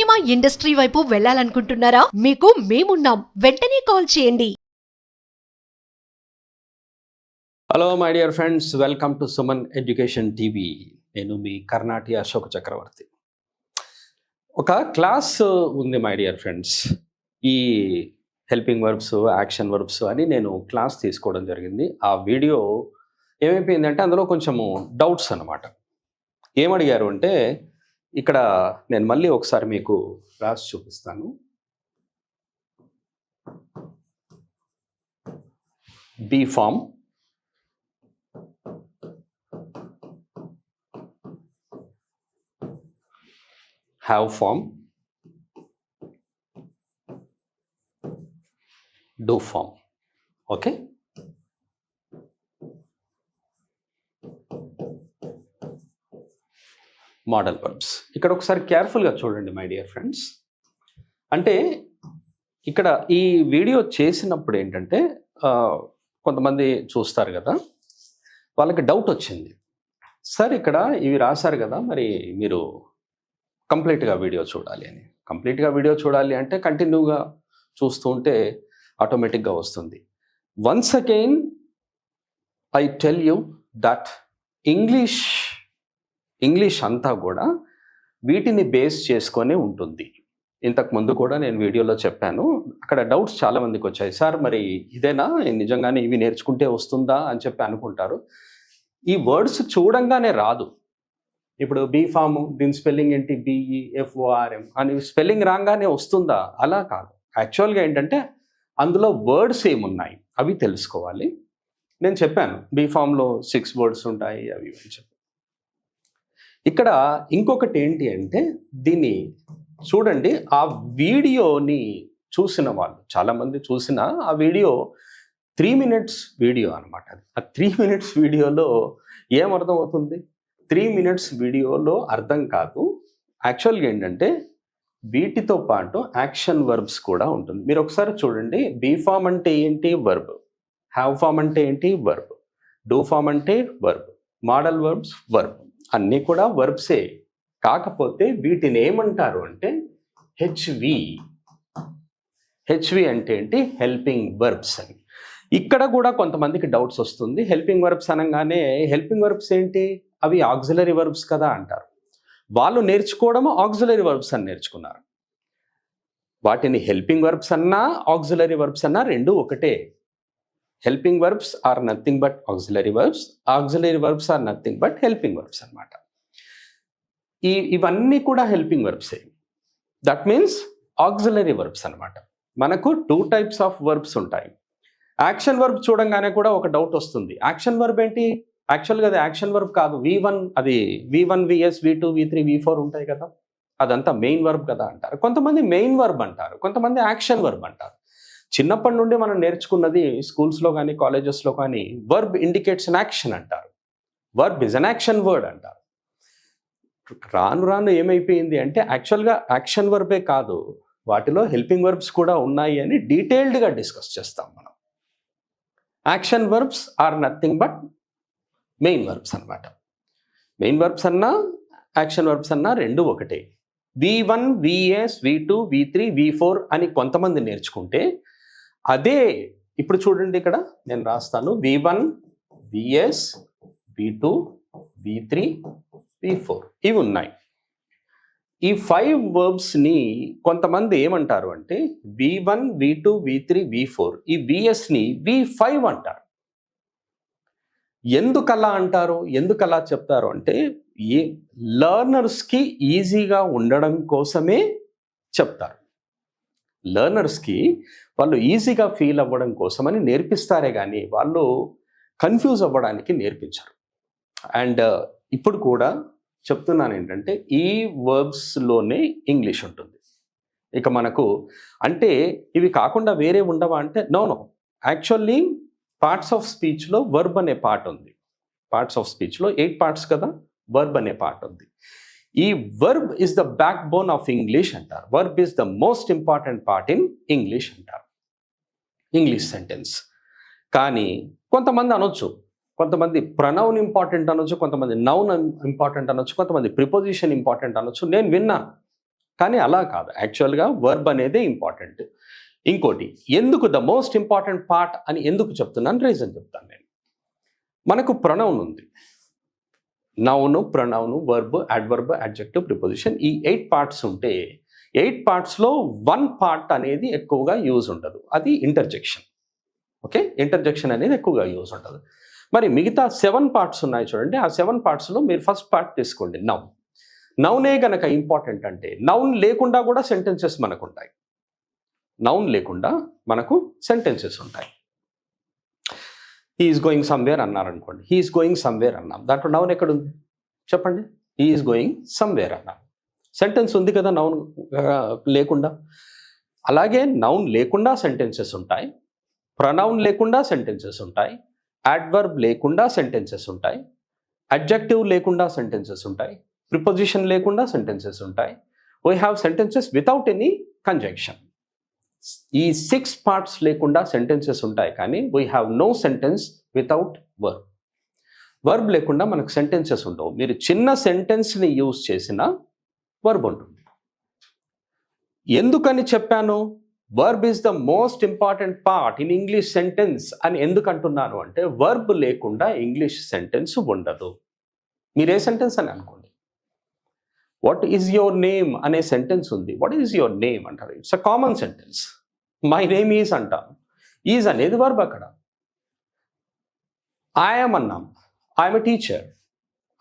Cinema industry వైపు వెళ్ళాలనుకుంటున్నారా? మీకు మేమున్నాం. వెంటనే కాల్ చేయండి. Hello my dear friends, welcome to Suman education TV. నేను మీ కర్ణాటి అశోక్ చక్రవర్తి. ఒక క్లాస్ ఉంది మై డియర్ ఫ్రెండ్స్. ఈ హెల్పింగ్ వర్బ్స్, యాక్షన్ వర్బ్స్ అని నేను క్లాస్ తీసుకోవడం జరిగింది. ఆ వీడియో ఏమైపోయిందంటే అందులో కొంచెము డౌట్స్ అన్నమాట. ఏమడిగారు అంటే, ఇక్కడ నేను మళ్ళీ ఒకసారి మీకు రాసి చూపిస్తాను. Be form, have form, do form. Okay, modal verbs. ఇక్కడ ఒకసారి కేర్ఫుల్గా చూడండి మై డియర్ ఫ్రెండ్స్. అంటే ఇక్కడ ఈ వీడియో చేసినప్పుడు ఏంటంటే కొంతమంది చూస్తారు కదా, వాళ్ళకి డౌట్ వచ్చింది. సార్ ఇక్కడ ఇవి రాశారు కదా, మరి మీరు కంప్లీట్గా వీడియో చూడాలి అని. కంప్లీట్గా వీడియో చూడాలి అంటే కంటిన్యూగా చూస్తూ ఉంటే ఆటోమేటిక్గా వస్తుంది. Once again I tell you that English అంతా కూడా వీటిని బేస్ చేసుకొని ఉంటుంది. ఇంతకు ముందు కూడా నేను వీడియోలో చెప్పాను. అక్కడ డౌట్స్ చాలామందికి వచ్చాయి. సార్ మరి ఇదేనా, నిజంగానే ఇవి నేర్చుకుంటే వస్తుందా అని చెప్పి అనుకుంటారు. ఈ వర్డ్స్ చూడంగానే రాదు. ఇప్పుడు బీ ఫామ్, దీని స్పెల్లింగ్ ఏంటి, BEFORM అని స్పెల్లింగ్ రాగానే వస్తుందా? అలా కాదు. యాక్చువల్గా ఏంటంటే అందులో వర్డ్స్ ఏమున్నాయి అవి తెలుసుకోవాలి. నేను చెప్పాను బీ ఫామ్లో 6 వర్డ్స్ ఉంటాయి అవి అని చెప్పి. ఇక్కడ ఇంకొకటి ఏంటి అంటే, దీన్ని చూడండి. ఆ వీడియోని చూసిన వాళ్ళు చాలామంది చూసిన ఆ వీడియో 3 minutes వీడియో అనమాట. ఆ 3 minutes వీడియోలో ఏమర్థం అవుతుంది? 3 minutes వీడియోలో అర్థం కాదు. యాక్చువల్గా ఏంటంటే వీటితో పాటు యాక్షన్ వర్బ్స్ కూడా ఉంటుంది. మీరు ఒకసారి చూడండి. బీ ఫామ్ అంటే ఏంటి? వర్బ్. హ్యావ్ ఫామ్ అంటే ఏంటి? వర్బ్. డూ ఫామ్ అంటే వర్బ్. Modal verbs verb. అన్నీ కూడా వర్బ్సే. కాకపోతే వీటిని ఏమంటారు అంటే హెచ్వి అంటే ఏంటి? హెల్పింగ్ వర్బ్స్ అని. ఇక్కడ కూడా కొంతమందికి డౌట్స్ వస్తుంది. హెల్పింగ్ వర్బ్స్ అనగానే హెల్పింగ్ వర్బ్స్ ఏంటి, అవి ఆక్సిలరీ వర్బ్స్ కదా అంటారు. వాళ్ళు నేర్చుకోవడము ఆక్సిలరీ వర్బ్స్ అని నేర్చుకున్నారు. వాటిని హెల్పింగ్ వర్బ్స్ అన్నా ఆక్సిలరీ వర్బ్స్ అన్నా రెండు ఒకటే. Helping verbs are nothing but auxiliary verbs, auxiliary verbs are nothing but helping verbs అనమాట. ఇవన్నీ కూడా హెల్పింగ్ వర్బ్సే. దట్ మీన్స్ ఆక్సిలరీ వర్బ్స్ అనమాట. మనకు 2 types ఆఫ్ వర్బ్స్ ఉంటాయి. యాక్షన్ వర్బ్ చూడంగానే కూడా ఒక డౌట్ వస్తుంది. యాక్షన్ వర్బ్ ఏంటి? యాక్చువల్గా అది యాక్షన్ వర్బ్ కాదు. V1 అది V1, VS, V2, V3, V4 ఉంటాయి కదా, అదంతా మెయిన్ వర్బ్ కదా అంటారు. కొంతమంది మెయిన్ వర్బ్ అంటారు, కొంతమంది యాక్షన్ వర్బ్ అంటారు. చిన్నప్పటి నుండి మనం నేర్చుకున్నది స్కూల్స్లో కానీ కాలేజెస్లో కానీ వర్బ్ ఇండికేట్స్ అన్ యాక్షన్ అంటారు. Verb is an action word అంటారు. రాను రాను ఏమైపోయింది అంటే యాక్చువల్గా యాక్షన్ వర్బే కాదు, వాటిలో హెల్పింగ్ వర్బ్స్ కూడా ఉన్నాయి అని డీటెయిల్డ్గా డిస్కస్ చేస్తాం మనం. Action verbs are nothing but main verbs అనమాట. మెయిన్ వర్బ్స్ అన్నా యాక్షన్ వర్బ్స్ అన్నా రెండు ఒకటే. V1, VS, V2, V3, V4 అని కొంతమంది నేర్చుకుంటే, అదే ఇప్పుడు చూడండి ఇక్కడ నేను రాస్తాను. V1, VS, V2, V3, V4 ఇవి ఉన్నాయి. ఈ 5 వర్బ్స్ని కొంతమంది ఏమంటారు అంటే V1, V2, V3, V4 ఈ VSని V5 అంటారు. ఎందుకలా అంటారు, ఎందుకలా చెప్తారు అంటే లర్నర్స్కి ఈజీగా ఉండడం కోసమే చెప్తారు. లర్నర్స్కి వాళ్ళు ఈజీగా ఫీల్ అవ్వడం కోసమని నేర్పిస్తారే కానీ వాళ్ళు కన్ఫ్యూజ్ అవ్వడానికి నేర్పించరు. అండ్ ఇప్పుడు కూడా చెప్తున్నాను ఏంటంటే ఈ వర్బ్స్లోనే ఇంగ్లీష్ ఉంటుంది. ఇక మనకు అంటే ఇవి కాకుండా వేరే ఉండవా అంటే నో. యాక్చువల్లీ పార్ట్స్ ఆఫ్ స్పీచ్లో వర్బ్ అనే పార్ట్ ఉంది. పార్ట్స్ ఆఫ్ స్పీచ్లో 8 parts కదా, వర్బ్ అనే పార్ట్ ఉంది. ఈ verb is the backbone of English అంటారు. Verb is the most important part in English అంటారు, ఇంగ్లీష్ సెంటెన్స్. కానీ కొంతమంది అనొచ్చు, కొంతమంది ప్రనౌన్ ఇంపార్టెంట్ అనొచ్చు, కొంతమంది నౌన్ ఇంపార్టెంట్ అనొచ్చు, కొంతమంది ప్రిపోజిషన్ ఇంపార్టెంట్ అనొచ్చు. నేను విన్నాను కానీ అలా కాదు, యాక్చువల్గా వర్బ్ అనేదే ఇంపార్టెంట్. ఇంకోటి, ఎందుకు ద మోస్ట్ ఇంపార్టెంట్ పార్ట్ అని ఎందుకు చెప్తున్నాను, రీజన్ చెప్తాను నేను. మనకు ప్రొనౌన్ ఉంది, noun, pronoun, verb, adverb, adjective, preposition, ఈ 8 పార్ట్స్ ఉంటే 8 పార్ట్స్లో 1 పార్ట్ అనేది ఎక్కువగా యూజ్ ఉండదు, అది ఇంటర్జెక్షన్. ఓకే, ఇంటర్జెక్షన్ అనేది ఎక్కువగా యూజ్ ఉంటుంది. మరి మిగతా 7 పార్ట్స్ ఉన్నాయి చూడండి, ఆ 7 పార్ట్స్లో మీరు ఫస్ట్ పార్ట్ తీసుకోండి, నౌన్. నౌనే గనక ఇంపార్టెంట్ అంటే నౌన్ లేకుండా కూడా సెంటెన్సెస్ మనకు ఉంటాయి. నౌన్ లేకుండా మనకు సెంటెన్సెస్ ఉంటాయి. హీఈస్ గోయింగ్ సమ్వేర్ అన్నారనుకోండి, హీఈస్ గోయింగ్ సమ్వేర్ అన్నాం, దాంట్లో నౌన్ ఎక్కడుంది చెప్పండి? హీఈస్ గోయింగ్ సమ్వేర్ అన్నాం, సెంటెన్స్ ఉంది కదా నౌన్ లేకుండా. అలాగే నౌన్ లేకుండా సెంటెన్సెస్ ఉంటాయి, ప్రొనౌన్ లేకుండా సెంటెన్సెస్ ఉంటాయి, అడ్వర్బ్ లేకుండా సెంటెన్సెస్ ఉంటాయి, అడ్జెక్టివ్ లేకుండా సెంటెన్సెస్ ఉంటాయి, ప్రిపోజిషన్ లేకుండా సెంటెన్సెస్ ఉంటాయి. We have sentences without any conjunction. ఈ 6 పార్ట్స్ లేకుండా సెంటెన్సెస్ ఉంటాయి, కానీ we have no sentence without verb. Verb లేకుండా మనకు సెంటెన్సెస్ ఉండవు. మీరు చిన్న సెంటెన్స్ని యూజ్ చేసిన వర్బ్ ఉంటుంది. ఎందుకని చెప్పాను verb is the most important part in English sentence అని ఎందుకు అంటున్నాను అంటే, వర్బ్ లేకుండా ఇంగ్లీష్ సెంటెన్స్ ఉండదు. మీరు ఏ సెంటెన్స్ అని అనుకోండి, వాట్ ఈజ్ యువర్ నేమ్ అనే సెంటెన్స్ ఉంది, వాట్ ఈజ్ యువర్ నేమ్ అంటారు, it's a common sentence. My name is అంటాం, ఈజ్ అనేది వర్బ్. అక్కడ ఐఎమ్ అన్నాం, I'm a teacher,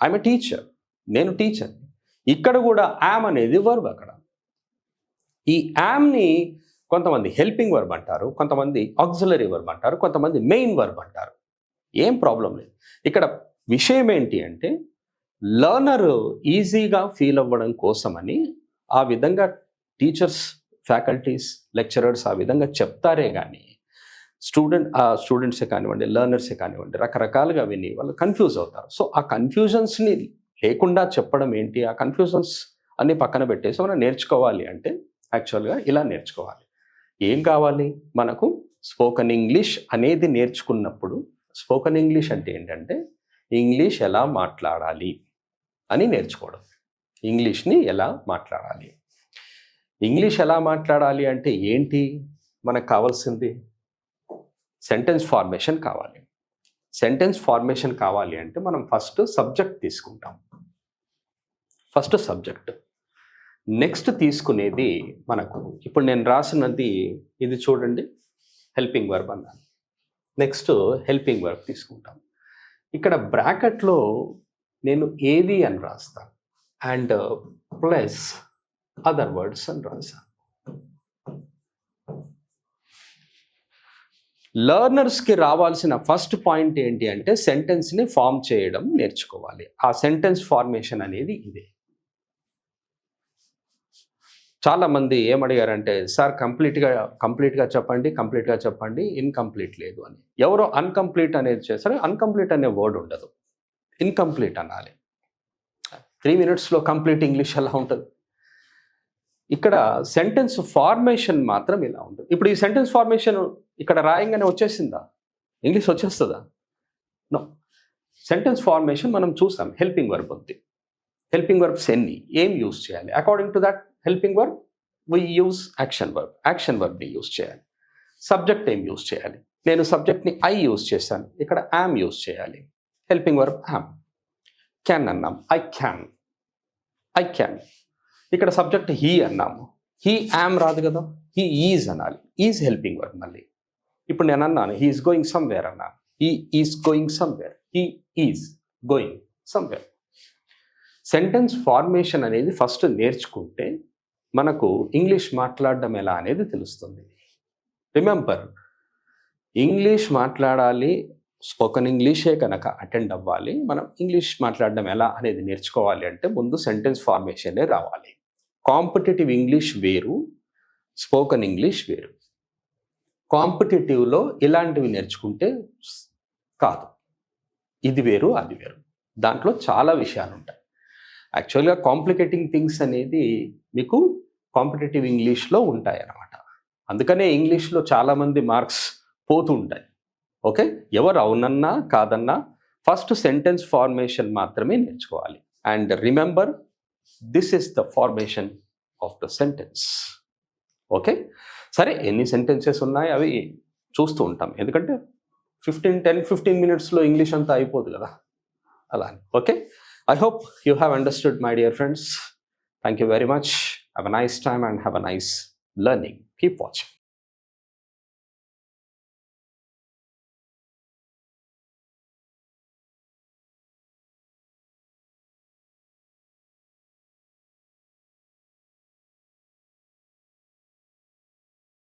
I'm a teacher, నేను టీచర్. ఇక్కడ కూడా యామ్ అనేది వర్బ్. అక్కడ ఈ యామ్ని కొంతమంది హెల్పింగ్ వర్బ్ అంటారు, కొంతమంది ఆక్సిలరీ వర్బ్ అంటారు, కొంతమంది మెయిన్ వర్బ్ అంటారు. ఏం ప్రాబ్లం లేదు. ఇక్కడ విషయం ఏంటి అంటే, లర్నర్ ఈజీగా ఫీల్ అవ్వడం కోసమని ఆ విధంగా టీచర్స్, ఫ్యాకల్టీస్, లెక్చరర్స్ ఆ విధంగా చెప్తారే కానీ స్టూడెంట్సే కానివ్వండి, లర్నర్సే కానివ్వండి, రకరకాలుగా విని వాళ్ళు కన్ఫ్యూజ్ అవుతారు. సో ఆ కన్ఫ్యూజన్స్ని లేకుండా చెప్పడం ఏంటి, ఆ కన్ఫ్యూజన్స్ అన్ని పక్కన పెట్టేసి మనం నేర్చుకోవాలి అంటే యాక్చువల్గా ఇలా నేర్చుకోవాలి. ఏం కావాలి మనకు? స్పోకెన్ ఇంగ్లీష్ అనేది నేర్చుకున్నప్పుడు, స్పోకెన్ ఇంగ్లీష్ అంటే ఏంటంటే ఇంగ్లీష్ ఎలా మాట్లాడాలి అని నేర్చుకోవడం. ఇంగ్లీష్ని ఎలా మాట్లాడాలి, ఇంగ్లీష్ ఎలా మాట్లాడాలి అంటే ఏంటి మనకు కావాల్సింది? సెంటెన్స్ ఫార్మేషన్ కావాలి. సెంటెన్స్ ఫార్మేషన్ కావాలి అంటే మనం ఫస్ట్ సబ్జెక్ట్ తీసుకుంటాం, ఫస్ట్ సబ్జెక్ట్. నెక్స్ట్ తీసుకునేది మనకు, ఇప్పుడు నేను రాసినది ఇది చూడండి, హెల్పింగ్ వర్బ్ అన్నాను. నెక్స్ట్ హెల్పింగ్ వర్బ్ తీసుకుంటాం. ఇక్కడ బ్రాకెట్లో నేను ఏవి అని రాస్తాను అండ్ ప్లస్ అదర్ వర్డ్స్ అని రాశాను. లర్నర్స్కి రావాల్సిన ఫస్ట్ పాయింట్ ఏంటి అంటే సెంటెన్స్ని ఫామ్ చేయడం నేర్చుకోవాలి. ఆ సెంటెన్స్ ఫార్మేషన్ అనేది ఇదే. చాలామంది ఏమడిగారంటే, సార్ కంప్లీట్గా చెప్పండి, ఇన్కంప్లీట్ లేదు అని. ఎవరో అన్కంప్లీట్ అనేది చేస్తారు, అన్కంప్లీట్ అనే వర్డ్ ఉండదు, ఇన్కంప్లీట్ అనాలి. 3 minutesలో కంప్లీట్ ఇంగ్లీష్ ఎలా ఉంటుంది? ఇక్కడ సెంటెన్స్ ఫార్మేషన్ మాత్రం ఇలా ఉంటుంది. ఇప్పుడు ఈ సెంటెన్స్ ఫార్మేషన్ ఇక్కడ రాయంగానే వచ్చేసిందా? ఇంగ్లీష్ వచ్చేస్తుందా? నో. సెంటెన్స్ ఫార్మేషన్ మనం చూసాం, హెల్పింగ్ వర్బ్ ఉంది. హెల్పింగ్ వర్బ్స్ ఎన్ని, ఏం యూజ్ చేయాలి? According to that helping verb we use action verb. Action వర్బ్ని యూజ్ చేయాలి. సబ్జెక్ట్ ఏం యూజ్ చేయాలి? నేను సబ్జెక్ట్ని ఐ యూజ్ చేశాను, ఇక్కడ యామ్ యూజ్ చేయాలి. Helping verb am. క్యాన్ అన్నాం, ఐ క్యాన్. ఇక్కడ సబ్జెక్ట్ హీ అన్నాము, హీ యామ్ రాదు కదా, హీ ఈజ్ అనాలి. Is helping verb. మళ్ళీ ఇప్పుడు నేను అన్నాను హీ ఈజ్ గోయింగ్ సమ్వేర్ అన్నాను, he is going somewhere, he is going somewhere. Sentence formation అనేది ఫస్ట్ నేర్చుకుంటే మనకు ఇంగ్లీష్ మాట్లాడడం ఎలా అనేది తెలుస్తుంది. రిమెంబర్, ఇంగ్లీష్ మాట్లాడాలి, స్పోకెన్ ఇంగ్లీషే కనుక అటెండ్ అవ్వాలి, మనం ఇంగ్లీష్ మాట్లాడడం ఎలా అనేది నేర్చుకోవాలి అంటే ముందు సెంటెన్స్ ఫార్మేషనే రావాలి. కాంపిటేటివ్ ఇంగ్లీష్ వేరు, స్పోకెన్ ఇంగ్లీష్ వేరు. కాంపిటేటివ్లో ఇలాంటివి నేర్చుకుంటే కాదు, ఇది వేరు అది వేరు, దాంట్లో చాలా విషయాలు ఉంటాయి. యాక్చువల్గా కాంప్లికేటింగ్ థింగ్స్ అనేది మీకు కాంపిటేటివ్ ఇంగ్లీష్లో ఉంటాయి అన్నమాట. అందుకనే ఇంగ్లీష్లో చాలామంది మార్క్స్ పోతూ ఉంటాయి. ఓకే, ఎవరు అవునన్నా కాదన్నా ఫస్ట్ సెంటెన్స్ ఫార్మేషన్ మాత్రమే నేర్చుకోవాలి. And remember, this is the formation of the sentence. Okay, సరే ఎన్ని సెంటెన్సెస్ ఉన్నాయి అవి చూస్తూ ఉంటాం, ఎందుకంటే 10-15 మినిట్స్లో ఇంగ్లీష్ అంతా అయిపోదు కదా అలా. Okay, I hope you have understood my dear friends. Thank you very much. Have a nice time and have a nice learning. Keep watching.